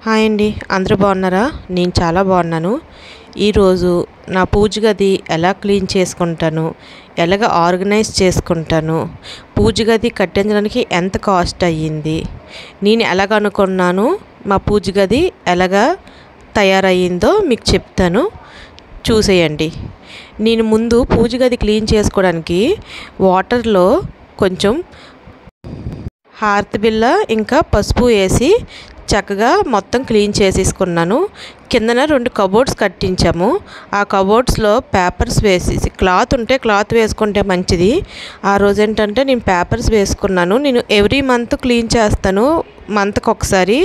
Hi అండి, అందరూ బాగున్నారా? నేను చాలా బాగున్నాను. ఈరోజు నా పూజ గది ఎలా క్లీన్ చేసుకుంటాను, ఎలాగ ఆర్గనైజ్ చేసుకుంటాను, పూజ గది కట్టించడానికి ఎంత కాస్ట్ అయ్యింది, నేను ఎలాగ అనుకున్నాను, మా పూజ గది ఎలాగ తయారయ్యిందో మీకు చెప్తాను, చూసేయండి. నేను ముందు పూజ గది క్లీన్ చేసుకోవడానికి వాటర్లో కొంచెం హారతి బిళ్ళ ఇంకా పసుపు వేసి చక్కగా మొత్తం క్లీన్ చేసేసుకున్నాను. కిందన 2 కబోర్డ్స్ కట్టించాము. ఆ కబోర్డ్స్లో పేపర్స్ వేసేసి, క్లాత్ ఉంటే క్లాత్ వేసుకుంటే మంచిది. ఆ రోజు ఏంటంటే నేను పేపర్స్ వేసుకున్నాను. నేను ఎవ్రీ మంత్ క్లీన్ చేస్తాను, మంత్కి ఒకసారి.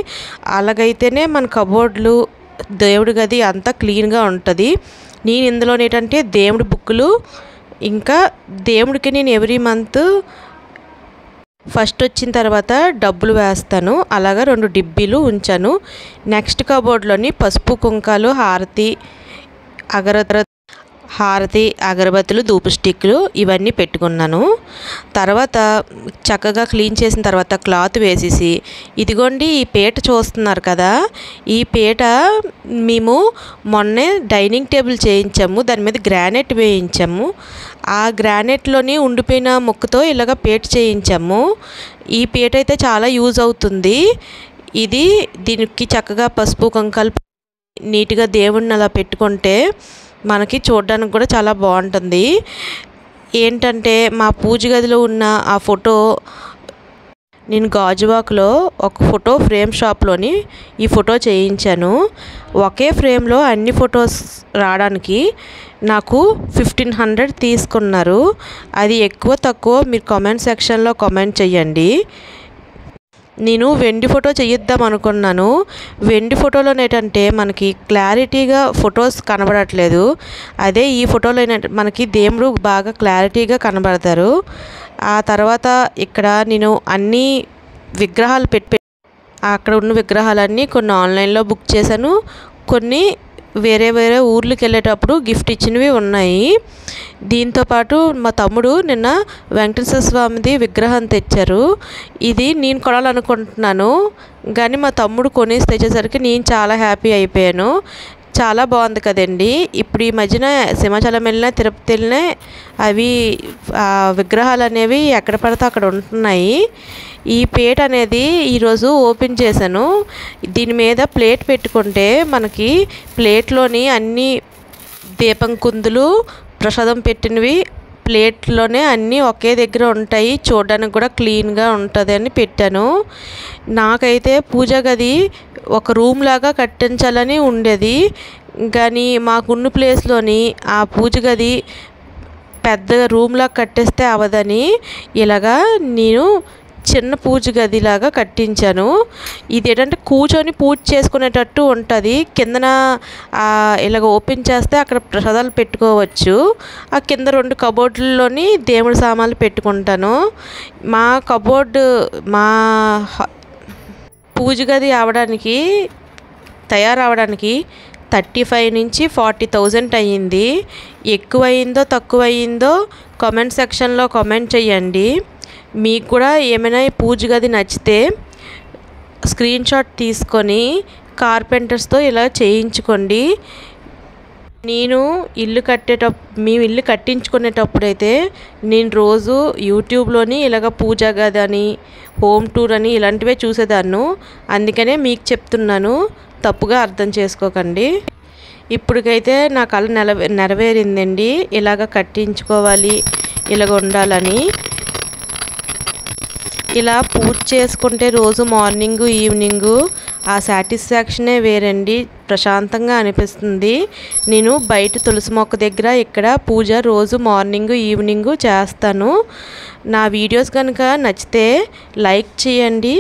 అలాగైతేనే మన కబోర్డ్లు, దేవుడి గది అంతా క్లీన్గా ఉంటుంది. నేను ఇందులో ఏంటంటే దేవుడి బుక్కులు, ఇంకా దేవుడికి నేను ఎవ్రీ మంత్ ఫస్ట్ వచ్చిన తర్వాత డబ్బులు వేస్తాను. అలాగా 2 డిబ్బీలు ఉంచాను. నెక్స్ట్ కబోర్డ్లోని పసుపు కుంకాలు, హారతి అగరబత్తులు, ధూపు స్టిక్లు ఇవన్నీ పెట్టుకున్నాను. తర్వాత చక్కగా క్లీన్ చేసిన తర్వాత క్లాత్ వేసేసి, ఇదిగోండి ఈ పీట చూస్తున్నారు కదా, ఈ పీట మేము మొన్నే డైనింగ్ టేబుల్ చేయించాము. దాని మీద గ్రానైట్ వేయించాము. ఆ గ్రానైట్లోని ఉండిపోయిన ముక్కతో ఇలాగ పీట చేయించాము. ఈ పీట అయితే చాలా యూజ్ అవుతుంది. దీనికి చక్కగా పసుపు కుంకాలు నీట్గా దేవుడిని అలా పెట్టుకుంటే మనకి చూడడానికి కూడా చాలా బాగుంటుంది. ఏంటంటే మా పూజ గదిలో ఉన్న ఆ ఫోటో నేను గాజువాకలో ఒక ఫోటో ఫ్రేమ్ షాప్లోని ఈ ఫోటో చేయించాను. ఒకే ఫ్రేమ్లో అన్ని ఫొటోస్ రావడానికి నాకు 1500 తీసుకున్నారు. అది ఎక్కువ తక్కువ మీరు కామెంట్ సెక్షన్లో కామెంట్ చేయండి. నేను వెండి ఫోటో చేయిద్దాం అనుకున్నాను. వెండి ఫోటోలో ఏంటంటే మనకి క్లారిటీగా ఫొటోస్ కనబడట్లేదు. అదే ఈ ఫోటోలో ఏంటంటే మనకి దేవుడు బాగా క్లారిటీగా కనబడతారు. ఆ తర్వాత ఇక్కడ నేను అన్ని విగ్రహాలు అక్కడ ఉన్న విగ్రహాలన్నీ కొన్ని ఆన్లైన్లో బుక్ చేశాను. కొన్ని వేరే ఊర్లకు వెళ్ళేటప్పుడు గిఫ్ట్ ఇచ్చినవి ఉన్నాయి. దీంతోపాటు మా తమ్ముడు నిన్న వెంకటేశ్వర స్వామిది విగ్రహం తెచ్చారు. ఇది నేను కొనాలనుకుంటున్నాను, కానీ మా తమ్ముడు కొనేసి తెచ్చేసరికి నేను చాలా హ్యాపీ అయిపోయాను. చాలా బాగుంది కదండి. ఇప్పుడు ఈ మధ్యన సింహాచలం వెళ్ళినా, తిరుపతి వెళ్ళినా అవి విగ్రహాలు అనేవి ఎక్కడ పడితే అక్కడ ఉంటున్నాయి. ఈ పీట అనేది ఈరోజు ఓపెన్ చేశాను. దీని మీద ప్లేట్ పెట్టుకుంటే మనకి ప్లేట్లోని అన్ని దీపం కుందులు, ప్రసాదం పెట్టినవి ప్లేట్లోనే అన్నీ ఒకే దగ్గర ఉంటాయి. చూడడానికి కూడా క్లీన్గా ఉంటుంది అని పెట్టాను. నాకైతే పూజ గది ఒక రూమ్ లాగా కట్టించాలని ఉండేది, కానీ మాకున్న ప్లేస్లోని ఆ పూజ గది పెద్దగా రూమ్లా కట్టేస్తే అవదని ఇలాగా నేను చిన్న పూజ గదిలాగా కట్టించాను. ఇది ఏంటంటే కూర్చొని పూజ చేసుకునేటట్టు ఉంటుంది. కిందన ఇలాగ ఓపెన్ చేస్తే అక్కడ ప్రసాదాలు పెట్టుకోవచ్చు. ఆ కింద 2 కబోర్డుల్లోని దేవుడి సామాన్లు పెట్టుకుంటాను. మా పూజ గది తయారవడానికి 35 నుంచి 40,000 అయ్యింది. ఎక్కువయిందో తక్కువయిందో కామెంట్ సెక్షన్లో కామెంట్ చేయండి. మీకు కూడా ఏమైనా పూజ గది నచ్చితే స్క్రీన్ షాట్ తీసుకొని కార్పెంటర్స్తో ఇలా చేయించుకోండి. మేము ఇల్లు కట్టించుకునేటప్పుడైతే నేను రోజు యూట్యూబ్లోని ఇలాగ పూజ గది అని, హోమ్ టూర్ అని ఇలాంటివే చూసేదాన్ని. అందుకనే మీకు చెప్తున్నాను, తప్పుగా అర్థం చేసుకోకండి. ఇప్పటికైతే నా కళ నెరవేరిందండి. ఇలాగ కట్టించుకోవాలి, ఇలాగ ఉండాలని. ఇలా పూజ చేసుకుంటే రోజు మార్నింగు ఈవినింగు ఆ సాటిస్ఫాక్షనే వేరండి. ప్రశాంతంగా అనిపిస్తుంది. నేను బయట తులసి మొక్క దగ్గర ఇక్కడ పూజ రోజు మార్నింగు ఈవినింగు చేస్తాను. నా వీడియోస్ కనుక నచ్చితే లైక్ చేయండి,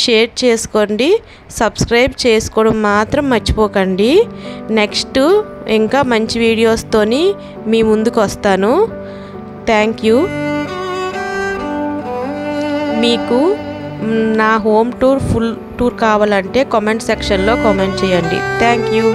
షేర్ చేసుకోండి, సబ్స్క్రైబ్ చేసుకోవడం మాత్రం మర్చిపోకండి. నెక్స్ట్ ఇంకా మంచి వీడియోస్తోని మీ ముందుకు వస్తాను. Thank you. మీకు నా హోమ్ టూర్ ఫుల్ టూర్ కావాలంటే కామెంట్ సెక్షన్లో కామెంట్ చేయండి. Thank you.